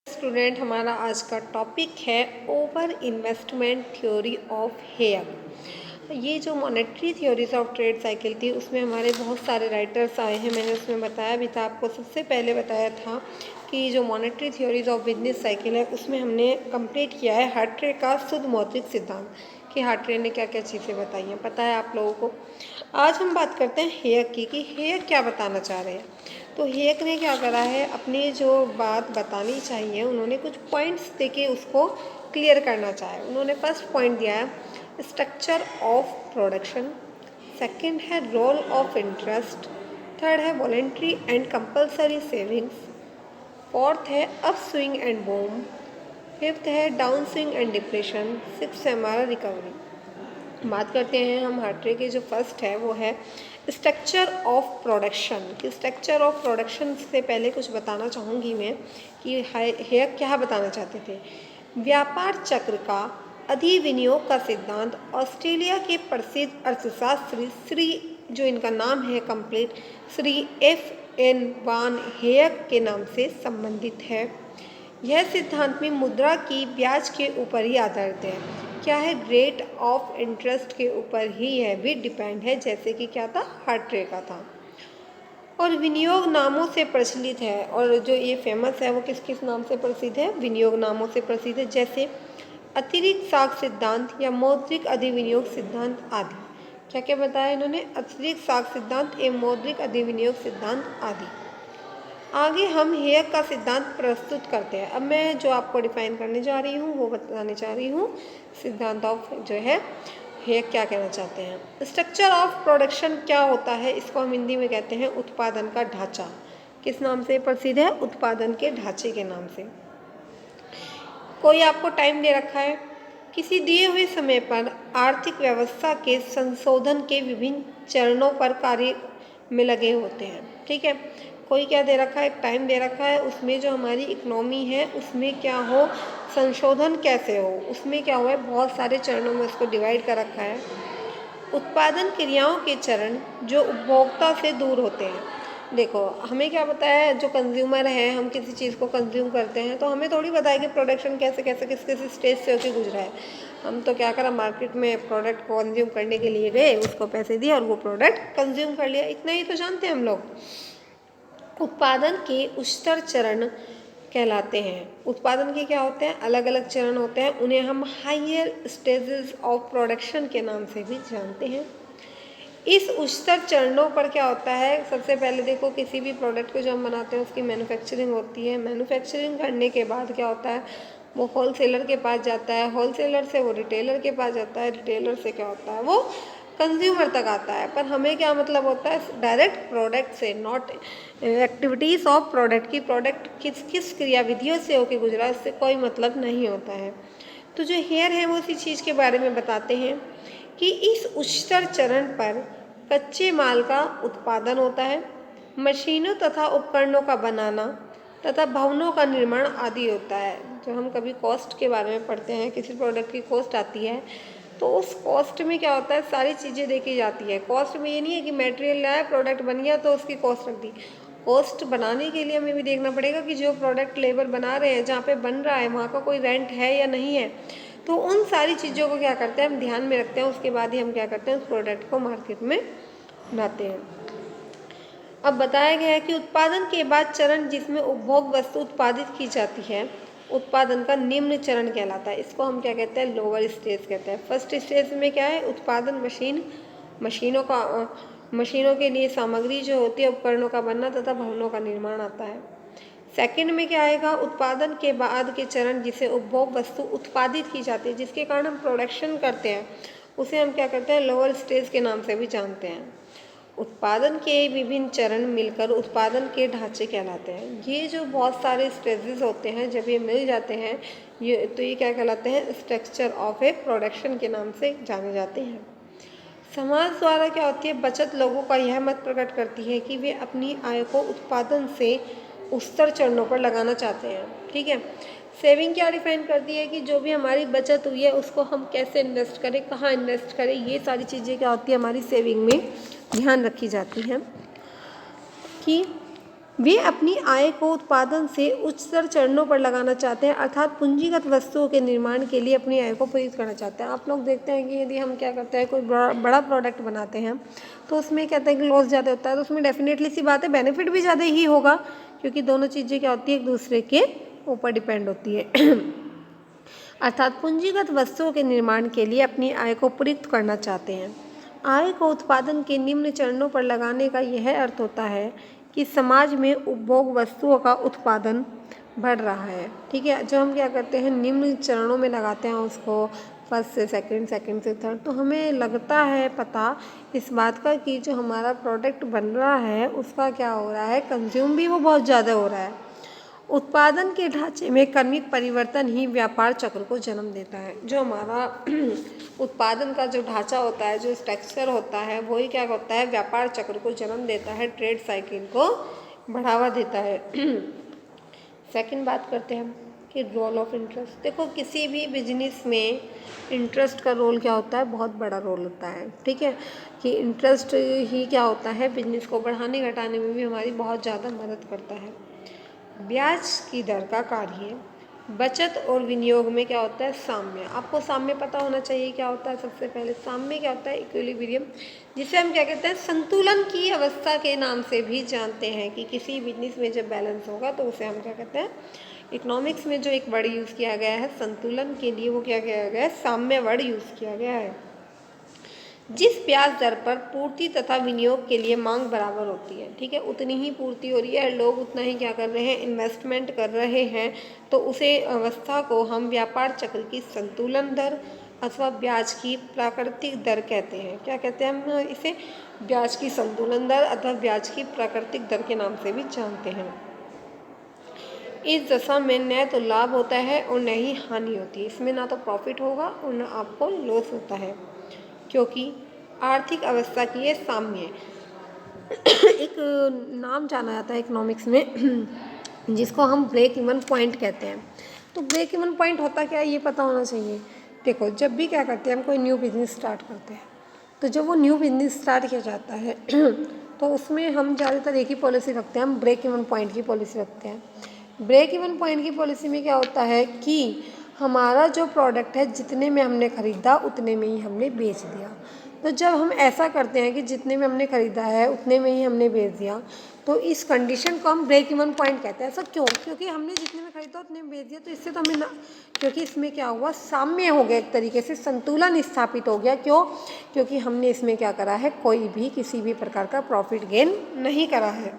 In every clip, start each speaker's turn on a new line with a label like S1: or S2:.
S1: Student, हमारा आज का टॉपिक है ओवर इन्वेस्टमेंट थ्योरी ऑफ हेयर। ये जो monetary theories of trade cycle थी उसमें हमारे बहुत सारे राइटर्स आए हैं। मैंने उसमें बताया भी था, आपको सबसे पहले बताया था कि जो monetary theories of business cycle है उसमें हमने कंप्लीट किया है हार्ट्रे का शुद्ध मौद्रिक सिद्धांत कि हार्ट्रे ने क्या क्या चीज़ें बताई हैं, पता है आप लोगों को। आज हम बात करते हैं हेयर की कि हेयर क्या बताना चाह रहे हैं। तो हेयर ने क्या करा है, अपनी जो बात बतानी चाहिए उन्होंने कुछ पॉइंट्स देके उसको क्लियर करना चाहे। उन्होंने फर्स्ट पॉइंट दिया है स्ट्रक्चर ऑफ प्रोडक्शन, सेकंड है रोल ऑफ इंटरेस्ट, थर्ड है voluntary and compulsory savings, fourth है up swing and boom, fifth है down swing and depression, six है हमारा रिकवरी। बात करते हैं हम हार्ट्रे के जो फर्स्ट है वो है स्ट्रक्चर ऑफ प्रोडक्शन। कि स्ट्रक्चर ऑफ प्रोडक्शन से पहले कुछ बताना चाहूँगी मैं कि हेयर क्या बताना चाहते थे। व्यापार चक्र का अधिविनियोग का सिद्धांत ऑस्ट्रेलिया के प्रसिद्ध अर्थशास्त्री श्री, जो इनका नाम है कंप्लीट, श्री F.N. वान हेयर के नाम से संबंधित है। यह सिद्धांत में मुद्रा की ब्याज के ऊपर ही आधारित है। क्या है, रेट ऑफ इंटरेस्ट के ऊपर ही यह भी डिपेंड है, जैसे कि क्या था, हार्ट्रे का था। और विनियोग नामों से प्रचलित है, और जो ये फेमस है वो किस किस नाम से प्रसिद्ध है, विनियोग नामों से प्रसिद्ध है, जैसे अतिरिक्त साख सिद्धांत या मौद्रिक अधिविनियोग सिद्धांत आदि। क्या क्या बताया इन्होंने, अतिरिक्त साख सिद्धांत एवं मौद्रिक अधिविनियोग सिद्धांत आदि। आगे हम हेयर का सिद्धांत प्रस्तुत करते हैं। अब मैं जो आपको डिफाइन करने जा रही हूँ वो बताने जा रही हूँ सिद्धांत ऑफ जो है हेयर क्या कहना चाहते हैं। स्ट्रक्चर ऑफ प्रोडक्शन क्या होता है, इसको हम हिंदी में कहते हैं उत्पादन का ढांचा। किस नाम से प्रसिद्ध है, उत्पादन के ढांचे के नाम से। कोई आपको टाइम दे रखा है, किसी दिए हुए समय पर आर्थिक व्यवस्था के संशोधन के विभिन्न चरणों पर कार्य में लगे होते हैं। ठीक है, कोई क्या दे रखा है, एक टाइम दे रखा है, उसमें जो हमारी इकोनॉमी है उसमें क्या हो, संशोधन कैसे हो, उसमें क्या हुआ है, बहुत सारे चरणों में उसको डिवाइड कर रखा है। उत्पादन क्रियाओं के चरण जो उपभोक्ता से दूर होते हैं। देखो, हमें क्या पता है, जो कंज्यूमर है, हम किसी चीज़ को कंज्यूम करते हैं तो हमें थोड़ी पता है कि प्रोडक्शन कैसे कैसे किस किस स्टेज से होकर गुजरा है। हम तो क्या करा, मार्केट में प्रोडक्ट को कंज्यूम करने के लिए गए, उसको पैसे दिए और वो प्रोडक्ट कंज्यूम कर लिया, इतना ही तो जानते हैं हम लोग। उत्पादन के उच्चतर चरण कहलाते हैं। उत्पादन के क्या होते हैं, अलग अलग चरण होते हैं, उन्हें हम हायर स्टेजेस ऑफ प्रोडक्शन के नाम से भी जानते हैं। इस उच्चतर चरणों पर क्या होता है, सबसे पहले देखो, किसी भी प्रोडक्ट को जो हम बनाते हैं उसकी मैन्युफैक्चरिंग होती है। मैन्युफैक्चरिंग करने के बाद क्या होता है, वो होलसेलर के पास जाता है, होलसेलर से वो रिटेलर के पास जाता है, रिटेलर से क्या होता है, वो कंज्यूमर तक आता है। पर हमें क्या मतलब होता है, डायरेक्ट प्रोडक्ट से, नॉट एक्टिविटीज़ ऑफ प्रोडक्ट की, प्रोडक्ट किस किस क्रियाविधियों से होकर गुजरा, इससे कोई मतलब नहीं होता है। तो जो हेयर है वो इसी चीज़ के बारे में बताते हैं कि इस उच्चतर चरण पर कच्चे माल का उत्पादन होता है, मशीनों तथा उपकरणों का बनाना तथा भवनों का निर्माण आदि होता है। जो हम कभी कॉस्ट के बारे में पढ़ते हैं, किसी प्रोडक्ट की कॉस्ट आती है तो उस कॉस्ट में क्या होता है, सारी चीज़ें देखी जाती है। कॉस्ट में ये नहीं है कि मटेरियल लाया, प्रोडक्ट बन गया तो उसकी कॉस्ट रख दी। कॉस्ट बनाने के लिए हमें भी देखना पड़ेगा कि जो प्रोडक्ट लेबर बना रहे हैं, जहाँ पे बन रहा है, वहाँ का कोई रेंट है या नहीं है। तो उन सारी चीज़ों को क्या करते हैं, हम ध्यान में रखते हैं, उसके बाद ही हम क्या करते हैं, उस प्रोडक्ट को मार्केट में लाते हैं। अब बताया गया है कि उत्पादन के बाद चरण जिसमें उपभोग वस्तु उत्पादित की जाती है, उत्पादन का निम्न चरण कहलाता है। इसको हम क्या कहते हैं, लोअर स्टेज कहते हैं। फर्स्ट स्टेज में क्या है, उत्पादन, मशीनों के लिए सामग्री जो होती है, उपकरणों का बनना तथा भवनों का निर्माण आता है। सेकंड में क्या आएगा, उत्पादन के बाद के चरण जिसे उपभोग वस्तु उत्पादित की जाती है, जिसके कारण हम प्रोडक्शन करते हैं, उसे हम क्या करते हैं, लोअर स्टेज के नाम से भी जानते हैं। उत्पादन के विभिन्न चरण मिलकर उत्पादन के ढांचे कहलाते हैं। ये जो बहुत सारे स्टेजेस होते हैं, जब ये मिल जाते हैं, ये क्या कहलाते हैं, स्ट्रक्चर ऑफ ए प्रोडक्शन के नाम से जाने जाते हैं। समाज द्वारा क्या होती है, बचत लोगों का यह मत प्रकट करती है कि वे अपनी आय को उत्पादन से उच्चतर चरणों पर लगाना चाहते हैं। ठीक है, सेविंग क्या डिफाइन करती है कि जो भी हमारी बचत हुई है उसको हम कैसे इन्वेस्ट करें, कहाँ इन्वेस्ट करें, ये सारी चीज़ें क्या होती है, हमारी सेविंग में ध्यान रखी जाती हैं। कि वे अपनी आय को उत्पादन से उच्चतर चरणों पर लगाना चाहते हैं, अर्थात पूंजीगत वस्तुओं के निर्माण के लिए अपनी आय को प्रयुक्त करना चाहते हैं। आप लोग देखते हैं कि यदि हम क्या करते हैं, कोई बड़ा प्रोडक्ट बनाते हैं तो उसमें कहते हैं कि लॉस ज़्यादा होता है, तो उसमें डेफिनेटली सी बात है बेनिफिट भी ज़्यादा ही होगा, क्योंकि दोनों चीज़ें क्या होती है, एक दूसरे के ऊपर डिपेंड होती है। अर्थात पूंजीगत वस्तुओं के निर्माण के लिए अपनी आय को प्रयुक्त करना चाहते हैं। आय को उत्पादन के निम्न चरणों पर लगाने का यह अर्थ होता है कि समाज में उपभोग वस्तुओं का उत्पादन बढ़ रहा है। ठीक है, जो हम क्या करते हैं, निम्न चरणों में लगाते हैं उसको, फर्स्ट से सेकंड, सेकंड से थर्ड, तो हमें लगता है पता इस बात का कि जो हमारा प्रोडक्ट बन रहा है उसका क्या हो रहा है, कंज्यूम भी वो बहुत ज़्यादा हो रहा है। उत्पादन के ढांचे में क्रमिक परिवर्तन ही व्यापार चक्र को जन्म देता है। जो हमारा उत्पादन का जो ढांचा होता है, जो स्ट्रक्चर होता है, वही क्या होता है, व्यापार चक्र को जन्म देता है, ट्रेड साइकिल को बढ़ावा देता है। सेकंड बात करते हैं हम कि रोल ऑफ इंटरेस्ट। देखो, किसी भी बिजनेस में इंटरेस्ट का रोल क्या होता है, बहुत बड़ा रोल होता है। ठीक है, कि इंटरेस्ट ही क्या होता है, बिजनेस को बढ़ाने घटाने में भी हमारी बहुत ज़्यादा मदद करता है। ब्याज की दर का कार्य बचत और विनियोग में क्या होता है, साम्य। आपको साम्य पता होना चाहिए क्या होता है। सबसे पहले साम्य क्या होता है, इक्विलिब्रियम, जिसे हम क्या कहते हैं, संतुलन की अवस्था के नाम से भी जानते हैं कि किसी बिजनेस में जब बैलेंस होगा तो उसे हम क्या कहते हैं। इकोनॉमिक्स में जो एक वर्ड यूज़ किया गया है संतुलन के लिए, वो क्या किया गया है, साम्य वर्ड यूज़ किया गया है। जिस ब्याज दर पर पूर्ति तथा विनियोग के लिए मांग बराबर होती है, ठीक है, उतनी ही पूर्ति हो रही है, लोग उतना ही क्या कर रहे हैं, इन्वेस्टमेंट कर रहे हैं, तो उसे अवस्था को हम व्यापार चक्र की संतुलन दर अथवा ब्याज की प्राकृतिक दर कहते हैं। क्या कहते हैं हम इसे, ब्याज की संतुलन दर अथवा ब्याज की प्राकृतिक दर के नाम से भी जानते हैं। इस दशा में न तो लाभ होता है और न ही हानि होती है। इसमें ना तो प्रॉफिट होगा और न आपको लॉस होता है, क्योंकि आर्थिक अवस्था की ये साम्य एक नाम जाना जाता है इकोनॉमिक्स में जिसको हम ब्रेक इवन पॉइंट कहते हैं। तो ब्रेक इवन पॉइंट होता क्या है, ये पता होना चाहिए। देखो, जब भी क्या करते हैं, हम कोई न्यू बिजनेस स्टार्ट करते हैं, तो जब वो न्यू बिजनेस स्टार्ट किया जाता है तो उसमें हम ज़्यादातर एक ही पॉलिसी रखते हैं, हम ब्रेक इवन पॉइंट की पॉलिसी रखते हैं। ब्रेक इवन पॉइंट की पॉलिसी में क्या होता है कि हमारा जो प्रोडक्ट है, जितने में हमने ख़रीदा उतने में ही हमने बेच दिया। तो जब हम ऐसा करते हैं कि जितने में हमने ख़रीदा है उतने में ही हमने बेच दिया, तो इस कंडीशन को हम ब्रेक इवन पॉइंट कहते हैं। ऐसा क्यों, क्योंकि हमने जितने में ख़रीदा उतने में बेच दिया, तो इससे तो हमें ना, क्योंकि इसमें क्या हुआ, साम्य हो गया, एक तरीके से संतुलन स्थापित हो गया। क्यों, क्योंकि हमने इसमें क्या करा है, कोई भी किसी भी प्रकार का प्रॉफिट गेन नहीं करा है।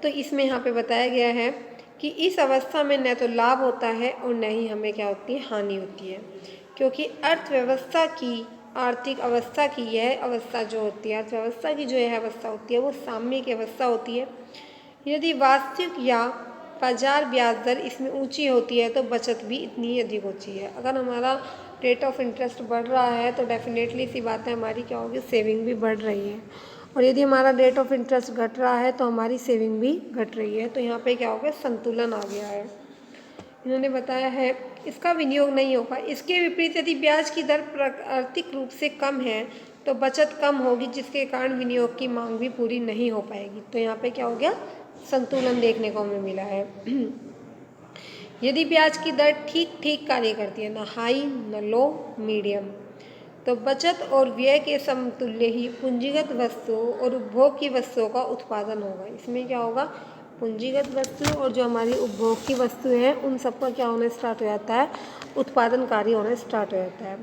S1: तो इसमें यहाँ पे बताया गया है कि इस अवस्था में न तो लाभ होता है और न ही हमें क्या होती है, हानि होती है, क्योंकि अर्थव्यवस्था की, आर्थिक अवस्था की यह अवस्था जो होती है, अर्थव्यवस्था की जो यह अवस्था होती है, वो साम्य की अवस्था होती है। यदि वास्तविक या बाजार ब्याज दर इसमें ऊंची होती है तो बचत भी इतनी ही अधिक होती है। अगर हमारा रेट ऑफ इंटरेस्ट बढ़ रहा है तो डेफिनेटली सी बात है, हमारी क्या होगी, सेविंग भी बढ़ रही है। और यदि हमारा रेट ऑफ इंटरेस्ट घट रहा है तो हमारी सेविंग भी घट रही है। तो यहाँ पे क्या हो गया, संतुलन आ गया है। इन्होंने बताया है इसका विनियोग नहीं होगा। इसके विपरीत यदि ब्याज की दर प्राकृतिक रूप से कम है तो बचत कम होगी, जिसके कारण विनियोग की मांग भी पूरी नहीं हो पाएगी। तो यहाँ पे क्या हो गया, संतुलन देखने को हमें मिला है। यदि ब्याज की दर ठीक ठीक कार्य करती है, ना हाई न लो, मीडियम, तो बचत और व्यय के समतुल्य ही पूंजीगत वस्तुओं और उपभोग की वस्तुओं का उत्पादन होगा। इसमें क्या होगा, पूंजीगत वस्तु और जो हमारी उपभोग की वस्तु है उन सबका क्या होना स्टार्ट हो जाता है, उत्पादन कार्य होना स्टार्ट हो जाता है।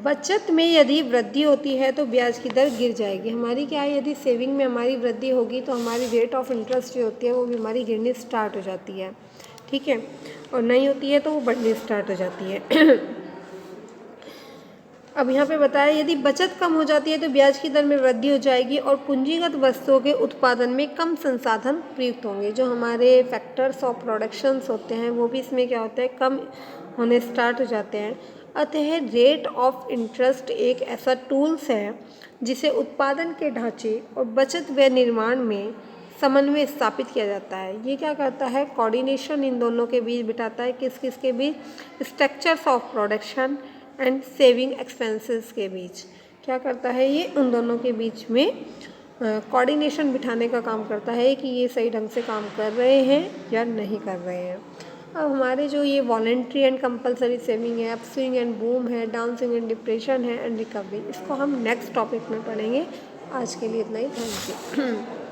S1: बचत में यदि वृद्धि होती है तो ब्याज की दर गिर जाएगी। हमारी क्या है, यदि सेविंग में हमारी वृद्धि होगी तो हमारी रेट ऑफ इंटरेस्ट जो होती है वो भी हमारी गिरनी स्टार्ट हो जाती है। ठीक है, और नहीं होती है तो वो बढ़नी स्टार्ट हो जाती है। अब यहाँ पे बताया, यदि बचत कम हो जाती है तो ब्याज की दर में वृद्धि हो जाएगी और पूंजीगत वस्तुओं के उत्पादन में कम संसाधन प्रयुक्त होंगे। जो हमारे फैक्टर्स ऑफ प्रोडक्शंस होते हैं वो भी इसमें क्या होता है, कम होने स्टार्ट हो जाते हैं। अतः रेट ऑफ इंटरेस्ट एक ऐसा टूल्स है जिसे उत्पादन के ढांचे और बचत व निर्माण में समन्वय स्थापित किया जाता है। ये क्या करता है, कोऑर्डिनेशन इन दोनों के बीच बिठाता है। किस किस के बीच, structures of production and saving expenses के बीच क्या करता है, ये उन दोनों के बीच में कोऑर्डिनेशन बिठाने का काम करता है कि ये सही ढंग से काम कर रहे हैं या नहीं कर रहे हैं। अब हमारे जो ये वॉलेंट्री एंड कंपलसरी सेविंग है, अपस्विंग एंड बूम है, डाउनस्विंग एंड डिप्रेशन है एंड रिकवरी, इसको हम नेक्स्ट टॉपिक में पढ़ेंगे। आज के लिए इतना ही, थैंक यू।